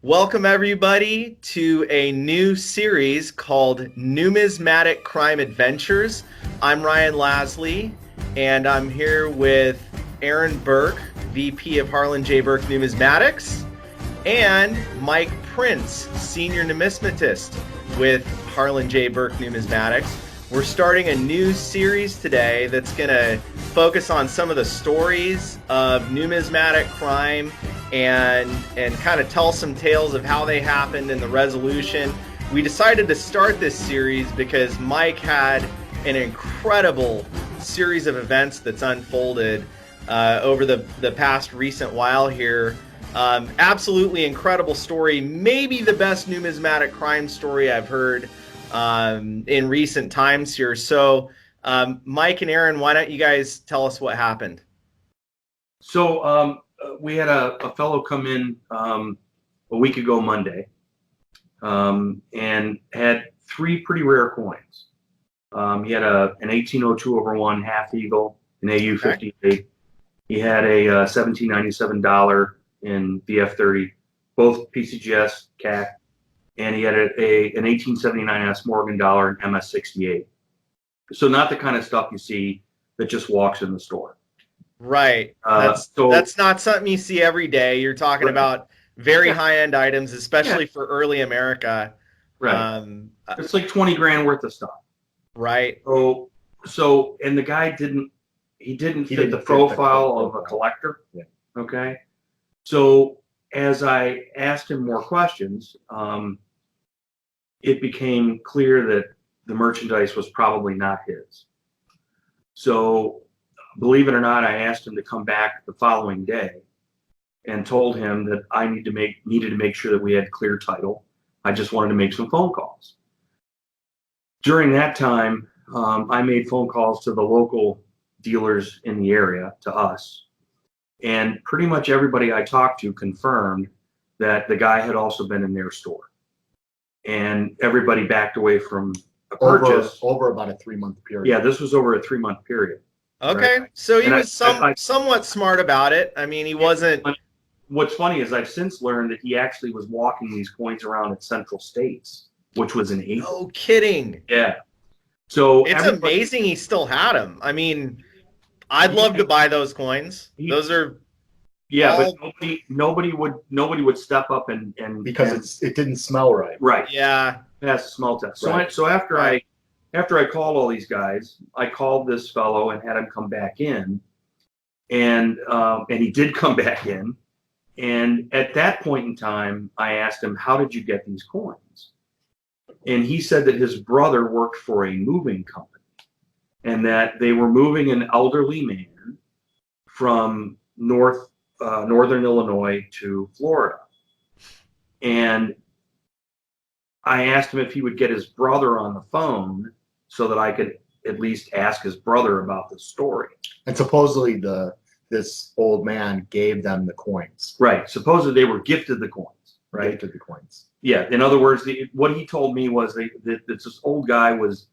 Welcome, everybody, to a new series called Numismatic Crime Adventures. I'm Ryan Lassley, and I'm here with Aaron Berk, VP of Harlan J. Berk Numismatics, and Mike Printz, Senior Numismatist with Harlan J. Berk Numismatics. We're starting a new series today that's going to focus on some of the stories of numismatic crime and kind of tell some tales of how they happened and the resolution. We decided to start this series because Mike had an incredible series of events that's unfolded over the past recent while here. Absolutely incredible story, maybe the best numismatic crime story I've heard in recent times here. So Mike and Aaron, why don't you guys tell us what happened? So we had a fellow come in a week ago Monday and had three pretty rare coins. He had an 1802/1 half eagle, an AU-58. He had a $1797 in BF30, both PCGS CAC, and he had an 1879 S Morgan dollar and MS-68. So not the kind of stuff you see that just walks in the store. Right. That's not something you see every day. You're talking about very high-end items, especially for early America. Right. It's like 20 grand worth of stuff. Right. So and the guy didn't fit the profile of a collector. Yeah. Okay. So as I asked him more questions, it became clear that the merchandise was probably not his. So believe it or not, I asked him to come back the following day and told him that I needed to make sure that we had clear title. I just wanted to make some phone calls. During that time, I made phone calls to the local dealers in the area, to us, and pretty much everybody I talked to confirmed that the guy had also been in their store. And everybody backed away from a purchase. Over about a 3-month period. Yeah, this was over a 3-month period. Okay, right? So he was somewhat smart about it. I mean, he wasn't... What's funny is I've since learned that he actually was walking these coins around at Central States, which was in April. No kidding. Yeah. So it's amazing he still had them. I mean, I'd love to buy those coins. Those are... Yeah, but nobody would step up and because it didn't smell right. Right. Yeah. It has a smell test. Right. So after I called all these guys, I called this fellow and had him come back in, and he did come back in. And at that point in time, I asked him, "How did you get these coins?" And he said that his brother worked for a moving company, and that they were moving an elderly man from northern Illinois to Florida. And I asked him if he would get his brother on the phone so that I could at least ask his brother about the story. And supposedly this old man gave them the coins. Right. Supposedly they were gifted the coins. Right. Gifted the coins. Yeah. In other words, what he told me was that this old guy was,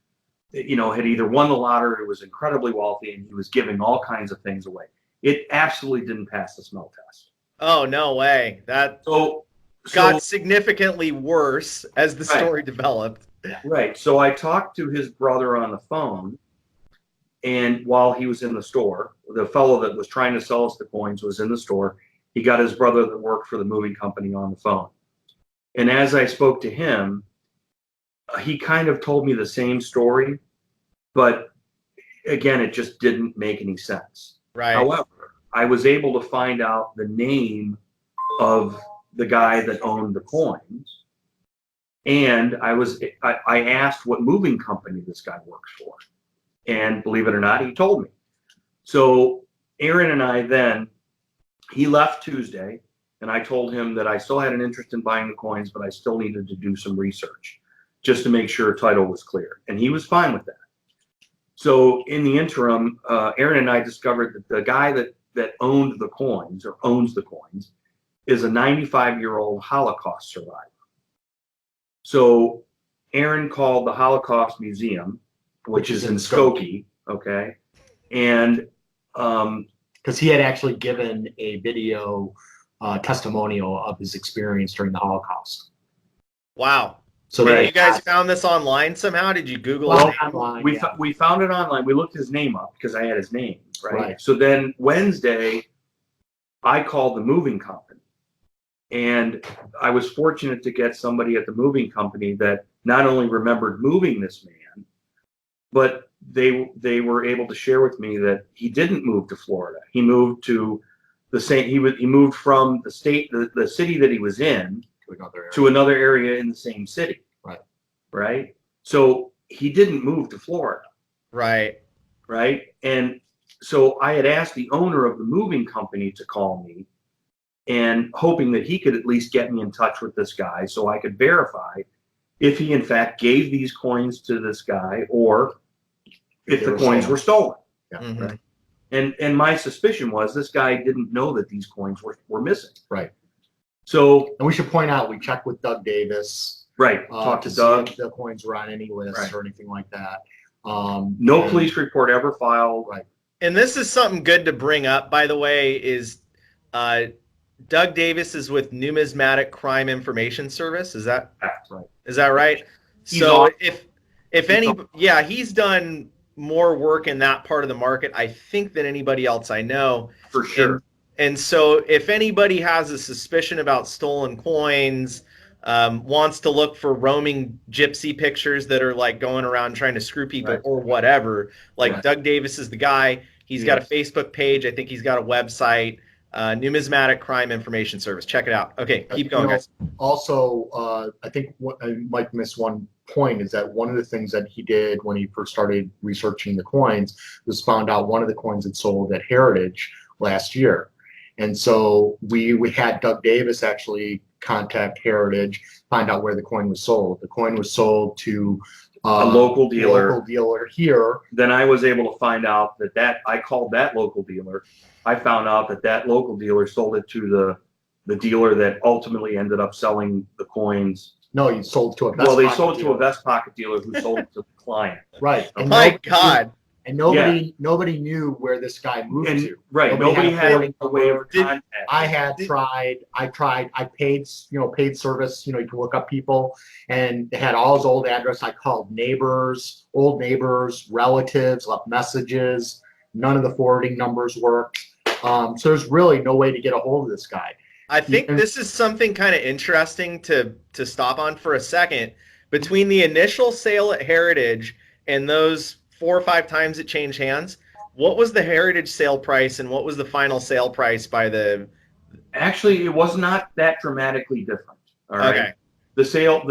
had either won the lottery or was incredibly wealthy, and he was giving all kinds of things away. It absolutely didn't pass the smell test. Oh, no way. That got significantly worse as the story developed. Right. So I talked to his brother on the phone, and while he was in the store, the fellow that was trying to sell us the coins was in the store. He got his brother that worked for the moving company on the phone. And as I spoke to him, he kind of told me the same story, but again, it just didn't make any sense. Right. However, I was able to find out the name of the guy that owned the coins, and I asked what moving company this guy works for, and believe it or not, he told me. So Aaron and I he left Tuesday, and I told him that I still had an interest in buying the coins, but I still needed to do some research just to make sure title was clear, and he was fine with that. So in the interim, Aaron and I discovered that the guy that owned the coins, or owns the coins, is a 95-year-old Holocaust survivor. So Aaron called the Holocaust Museum, which is in Skokie, okay, and because he had actually given a video testimonial of his experience during the Holocaust. Wow. So Hey, they you guys found this online somehow? Did you Google Well, it? online, we yeah. we found it online. We looked his name up because I had his name, right? Right. So then Wednesday, I called the moving company, and I was fortunate to get somebody at the moving company that not only remembered moving this man, but they were able to share with me that he didn't move to Florida. He moved to the same. He moved from the state, the city that he was in, to another area in the same city. Right. Right. So he didn't move to Florida. Right. Right. And so I had asked the owner of the moving company to call me, and hoping that he could at least get me in touch with this guy so I could verify if he in fact gave these coins to this guy or if the coins were stolen. Yeah. Mhm. Right. And my suspicion was this guy didn't know that these coins were missing. Right. So, and we should point out, we checked with Doug Davis. right. Talk to see Doug. if the coins were on any list Right. or anything like that. No police report ever filed. Right. And this is something good to bring up, by the way, is Doug Davis is with Numismatic Crime Information Service. Is that Right. Is that right? He's So on- if any, yeah, he's done more work in that part of the market, I think, than anybody else I know. For sure. And so if anybody has a suspicion about stolen coins, wants to look for roaming gypsy pictures that are like going around trying to screw people Right. or whatever, like Right. Doug Davis is the guy. He's got a Facebook page. I think he's got a website, Numismatic Crime Information Service. Check it out. Okay, keep going, guys. Also, I think what I might miss one point is that one of the things that he did when he first started researching the coins was found out one of the coins had sold at Heritage last year. And so we had Doug Davis actually contact Heritage, find out where the coin was sold. The coin was sold to A local dealer. Here. Then I was able to find out that I called that local dealer. I found out that local dealer sold it to the dealer that ultimately ended up selling the coins. No, you sold to a vest Well, they pocket sold it to a dealer. vest pocket dealer who sold it to the client. Right. Oh my God. And nobody knew where this guy moved And to. right, nobody had forwarding a way of Did- contact. I paid service, you can look up people, and they had all his old address. I called neighbors, old neighbors, relatives, left messages. None of the forwarding numbers worked. So there's really no way to get a hold of this guy. I think this is something kind of interesting to stop on for a second. Between the initial sale at Heritage and those 4 or 5 times it changed hands, what was the Heritage sale price and what was the final sale price by the... Actually, it was not that dramatically different. All right. Okay. The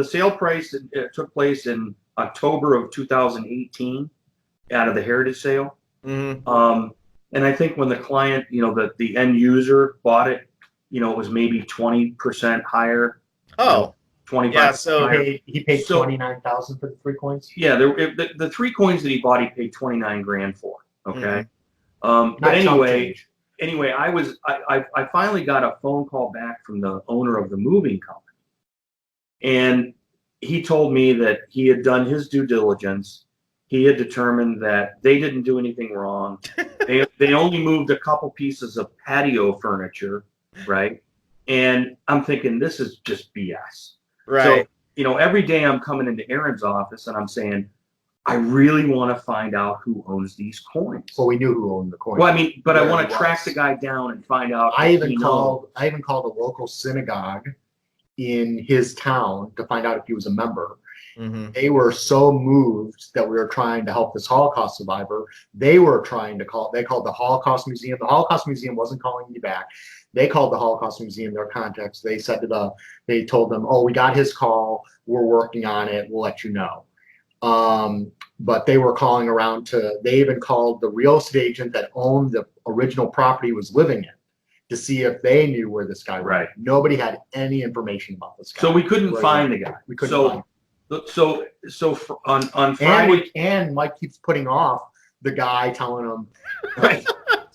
sale price took place in October of 2018 out of the Heritage sale. Mm-hmm. And I think when the client, the end user bought it, it was maybe 20% higher. Oh, 25%. yeah, so higher. He paid So- $29,000 for the 3 coins. Yeah, the 3 coins that he bought, he paid 29 grand for. Okay. But Not chump anyway, change. I finally got a phone call back from the owner of the moving company, and he told me that he had done his due diligence. He had determined that they didn't do anything wrong. They only moved a couple pieces of patio furniture, right? And I'm thinking, this is just BS. right. So, every day I'm coming into Aaron's office and I'm saying, I really want to find out who owns these coins. Well, we knew who owned the coin. Well, I mean, but I Where want he to track was. the guy down and find out. I if even he knows. called a local synagogue in his town to find out if he was a member. Mm-hmm. They were so moved that we were trying to help this Holocaust survivor. They called the Holocaust Museum. The Holocaust Museum wasn't calling me back. They called the Holocaust Museum, their contacts. They they told them, oh, we got his call. We're working on it. We'll let you know. But they were calling around they even called the real estate agent that owned the original property was living in to see if they knew where this guy was. Right. Nobody had any information about this guy. So we couldn't Where he find went. the guy. We couldn't find him. On Friday, And Mike keeps putting off the guy telling him, right?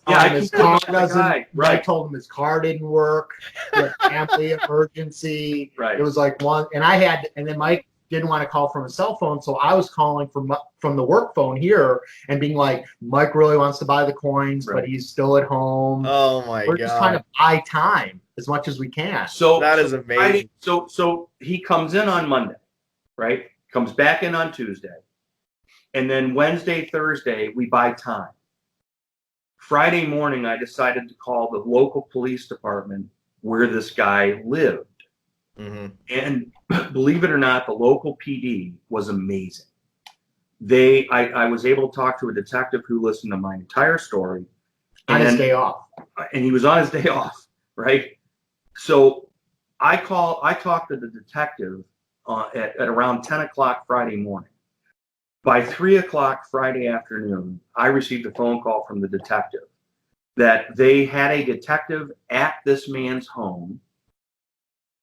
Yeah, I his keep putting car off the doesn't. guy. I Right, told him his car didn't work. The family emergency. right. It was like one, and then Mike didn't want to call from his cell phone, so I was calling from the work phone here and being like, Mike really wants to buy the coins, but Right. he's still at home. Oh my We're God. just trying to buy time. as much as we can. So That is amazing. So he comes in on Monday, right? Comes back in on Tuesday. And then Wednesday, Thursday, we buy time. Friday morning, I decided to call the local police department where this guy lived. Mm-hmm. And believe it or not, the local PD was amazing. I was able to talk to a detective who listened to my entire story. On his day off. And he was on his day off, right? So I talked to the detective at around 10 o'clock Friday morning. By 3 o'clock Friday afternoon, I received a phone call from the detective that they had a detective at this man's home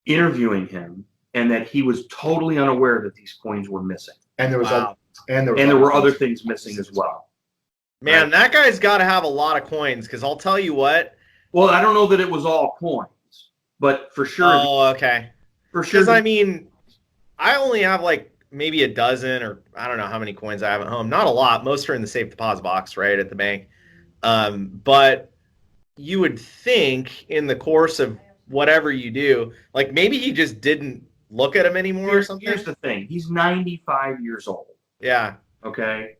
interviewing him, and that he was totally unaware that these coins were missing. And there was Wow. There were other things missing as well. Man, Right. that guy's got to have a lot of coins, because I'll tell you what. Well, I don't know that it was all coins, but for sure. Oh, okay. For sure. Because, I mean, I only have like maybe a dozen, or I don't know how many coins I have at home. Not a lot. Most are in the safe deposit box, right, at the bank. But you would think in the course of whatever you do, like maybe he just didn't look at them anymore or something. Here's the thing. He's 95 years old. Yeah. Okay.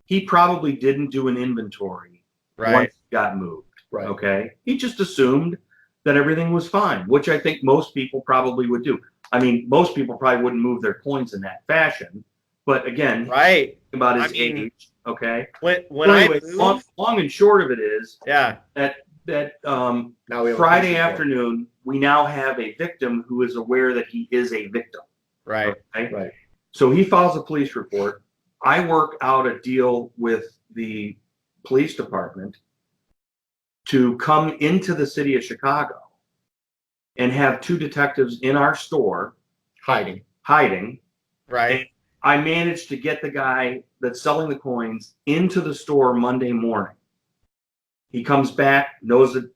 He probably didn't do an inventory Right. once he got moved. Right. Okay. He just assumed that everything was fine, which I think most people probably would do. I mean, most people probably wouldn't move their coins in that fashion. But again, Right. about his I mean, age. Okay. When Well, I anyway, moved, long and short of it is yeah. that Now we have a Friday police report. afternoon, we now have a victim who is aware that he is a victim. Right. Okay? Right. So he files a police report. I work out a deal with the police department to come into the city of Chicago and have two detectives in our store Hiding. Right. I managed to get the guy that's selling the coins into the store Monday morning. He comes back, knows that,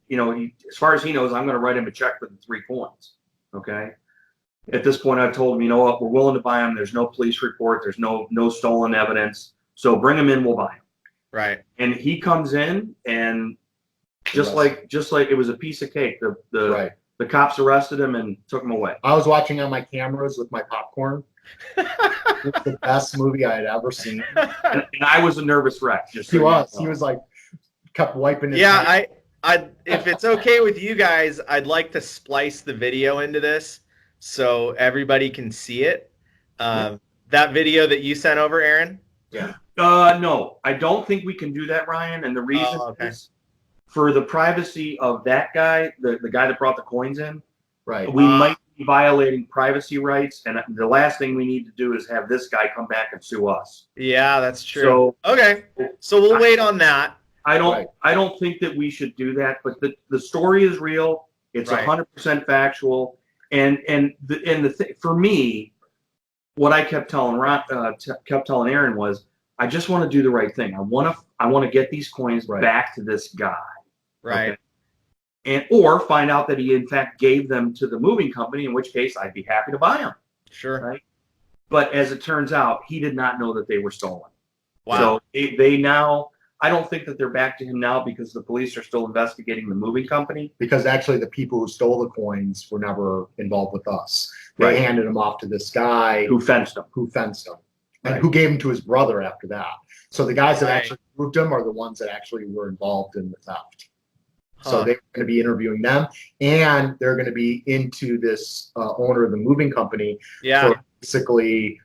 as far as he knows, I'm going to write him a check for the 3 coins. Okay. At this point, I've told him, you know what, we're willing to buy them. There's no police report. There's no stolen evidence. So bring him in, we'll buy him. Right. And he comes in, and just like it was a piece of cake. Right. The cops arrested him and took him away. I was watching on my cameras with my popcorn. It's the best movie I had ever seen. And I was a nervous wreck. He was like, kept wiping his Yeah, hands. I if it's okay with you guys, I'd like to splice the video into this so everybody can see it. That video that you sent over, Aaron? No, I don't think we can do that, Ryan. And the reason is for the privacy of that guy, the guy that brought the coins in. Right. We might be violating privacy rights, and the last thing we need to do is have this guy come back and sue us. Yeah, that's true. So okay, so we'll wait on that. I don't think that we should do that. But the story is real. It's 100% factual. And for me, what I kept telling Aaron was, I just want to do the right thing. I want to get these coins back to this guy. Right. Okay? Or find out that he in fact gave them to the moving company, in which case I'd be happy to buy them. Sure. Right. But as it turns out, he did not know that they were stolen. Wow. So they now, I don't think that they're back to him now because the police are still investigating the moving company. Because actually the people who stole the coins were never involved with us. They Right. handed them off to this guy Who fenced them. And Right. who gave them to his brother after that. So the guys that Right. actually moved them are the ones that actually were involved in the theft. So Huh. they're going to be interviewing them, and they're going to be into this owner of the moving company Yeah. for basically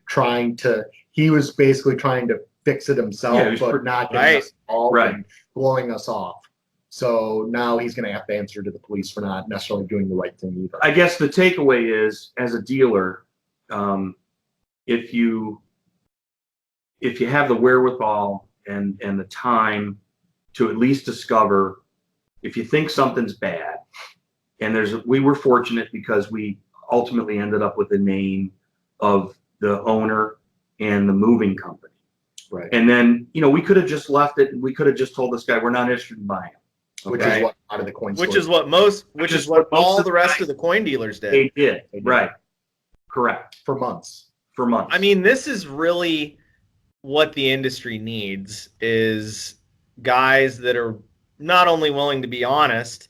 he was basically trying to fix it himself, Yeah, he was but not getting us involved Right. and blowing us off. So now he's going to have to answer to the police for not necessarily doing the right thing either. I guess the takeaway is, as a dealer, if you have the wherewithal and the time to at least discover, if you think something's bad, and we were fortunate because we ultimately ended up with the name of the owner and the moving company. Right. And then, we could have just left it, and we could have just told this guy we're not interested in buying him. Which Right. is what out of the coin Which stores is what all most the rest of the coin dealers did. They did. They did. Right. Correct. for months. For months. I mean, this is really what the industry needs, is guys that are not only willing to be honest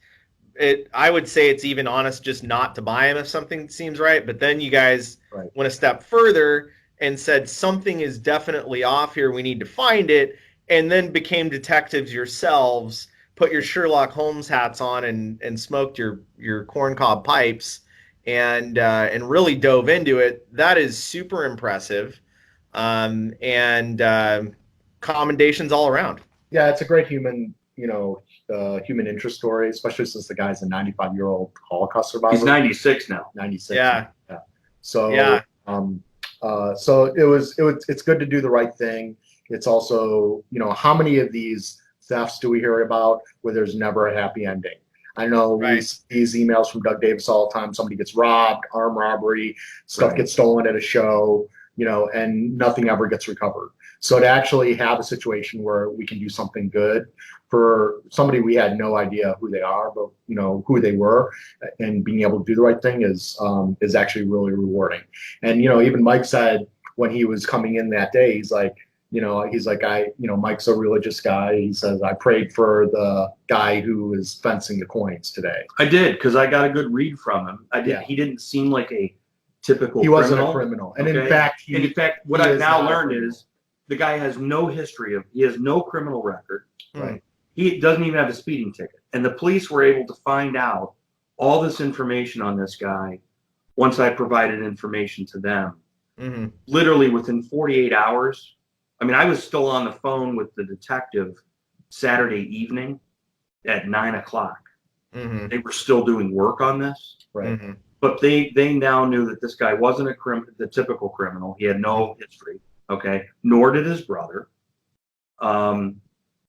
I would say it's even honest just not to buy them if something seems right. But then you guys Right. went a step further and said something is definitely off here. We need to find it, and then became detectives yourselves. Put your Sherlock Holmes hats on and smoked your corncob pipes and really dove into it. That is super impressive, and commendations all around. Yeah, it's a great human, human interest story, especially since the guy's a 95-year-old Holocaust survivor. He's 96 now. 96. Yeah. So, Yeah. So it's good to do the right thing. It's also, how many of these thefts do we hear about where there's never a happy ending? I know we see these emails from Doug Davis all the time. Somebody gets robbed, armed robbery, stuff gets stolen at a show, and nothing ever gets recovered. So to actually have a situation where we can do something good for somebody we had no idea who they are, but who they were, and being able to do the right thing is actually really rewarding. And even Mike said when he was coming in that day, he's like, Mike's a religious guy. He says, I prayed for the guy who was fencing the coins today. I did, because I got a good read from him. I did. Yeah. He didn't seem like a typical. He wasn't a criminal, and okay? in fact, what I've now learned is the guy has no history he has no criminal record. Right. He doesn't even have a speeding ticket, and the police were able to find out all this information on this guy once I provided information to them. Mm-hmm. Literally within 48 hours. I mean, I was still on the phone with the detective Saturday evening at 9 o'clock. Mm-hmm. They were still doing work on this. Right. Mm-hmm. But they now knew that this guy wasn't the typical criminal. He had no history, okay? Nor did his brother.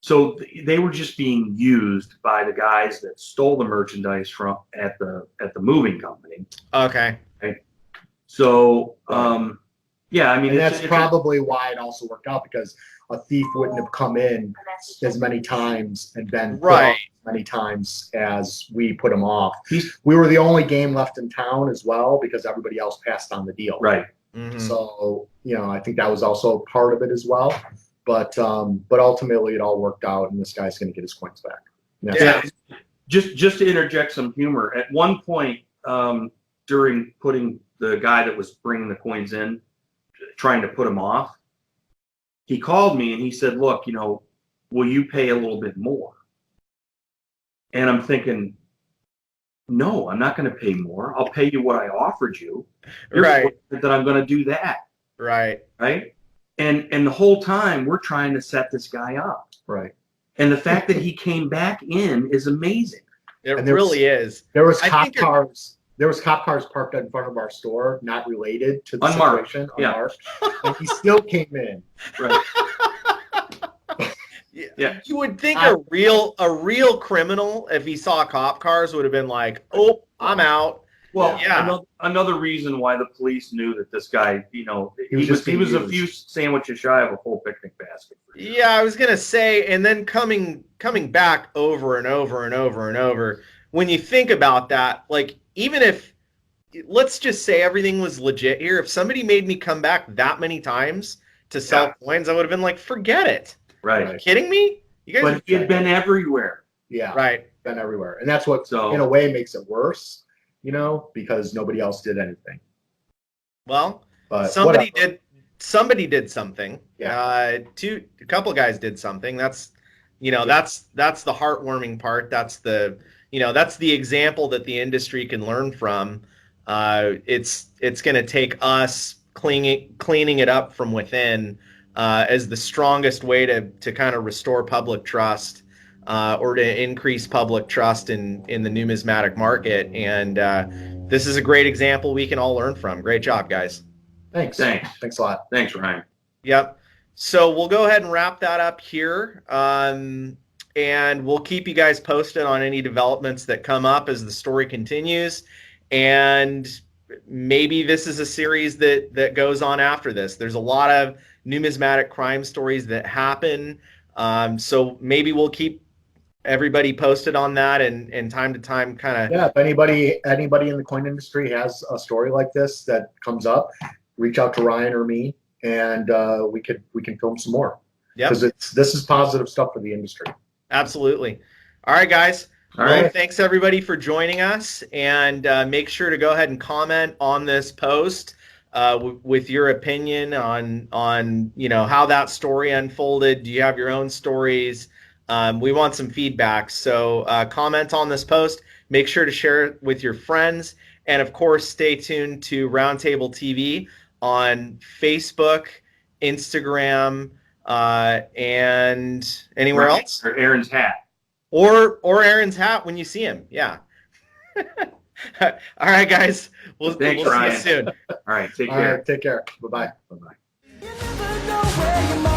So they were just being used by the guys that stole the merchandise at the moving company. Okay. So yeah, I mean, and that's probably why it also worked out, because a thief wouldn't have come in as many times and been put off as many times as we put him off. We were the only game left in town as well, because everybody else passed on the deal. Right. Mm-hmm. So I think that was also part of it as well. But ultimately it all worked out, and this guy's going to get his coins back. Yeah. Just to interject some humor, at one point during putting the guy that was bringing the coins in, trying to put him off, he called me and he said, look, will you pay a little bit more? And I'm thinking, no, I'm not going to pay more. I'll pay you what I offered you. Right. That I'm going to do that. Right. Right. And the whole time we're trying to set this guy up. Right. And the fact that he came back in is amazing. It really is. There was cop cars. There was cop cars parked in front of our store, not related to the situation, unmarked, and he still came in. Right. Yeah. You would think a real criminal, if he saw cop cars, would have been like, "Oh, I'm out." Well, another reason why the police knew that this guy, he was a few sandwiches shy of a full picnic basket. Yeah, I was gonna say, and then coming back over and over and over and over. When you think about that, like, even if, let's just say everything was legit here, if somebody made me come back that many times to sell coins, I would have been like, forget it. Right. Are you kidding me? You guys. But he had been everywhere. Yeah. Right. Been everywhere, and that's what, in a way, makes it worse. Because nobody else did anything. Well, but somebody did something. Yeah. A couple guys did something. That's that's the heartwarming part. That's the example that the industry can learn from. It's going to take us cleaning it up from within as the strongest way to kind of restore public trust. Or to increase public trust in the numismatic market. And this is a great example we can all learn from. Great job, guys. Thanks a lot. Thanks, Ryan. Yep. So we'll go ahead and wrap that up here. And we'll keep you guys posted on any developments that come up as the story continues. And maybe this is a series that goes on after this. There's a lot of numismatic crime stories that happen. So maybe we'll keep everybody posted on that, and time to time kind of. If anybody in the coin industry has a story like this that comes up, reach out to Ryan or me, and we can film some more. Yeah, because this is positive stuff for the industry. Absolutely. All right, guys. All Well, right. thanks everybody for joining us, and make sure to go ahead and comment on this post with your opinion on how that story unfolded. Do you have your own stories? We want some feedback, so comment on this post. Make sure to share it with your friends, and of course, stay tuned to Roundtable TV on Facebook, Instagram, and anywhere Right. else. Or Aaron's hat. Or Aaron's hat when you see him. Yeah. All right, guys. We'll see you Thanks, Ryan. soon. All right. Take All care. right, take care. Bye-bye. Bye-bye. You never know where you might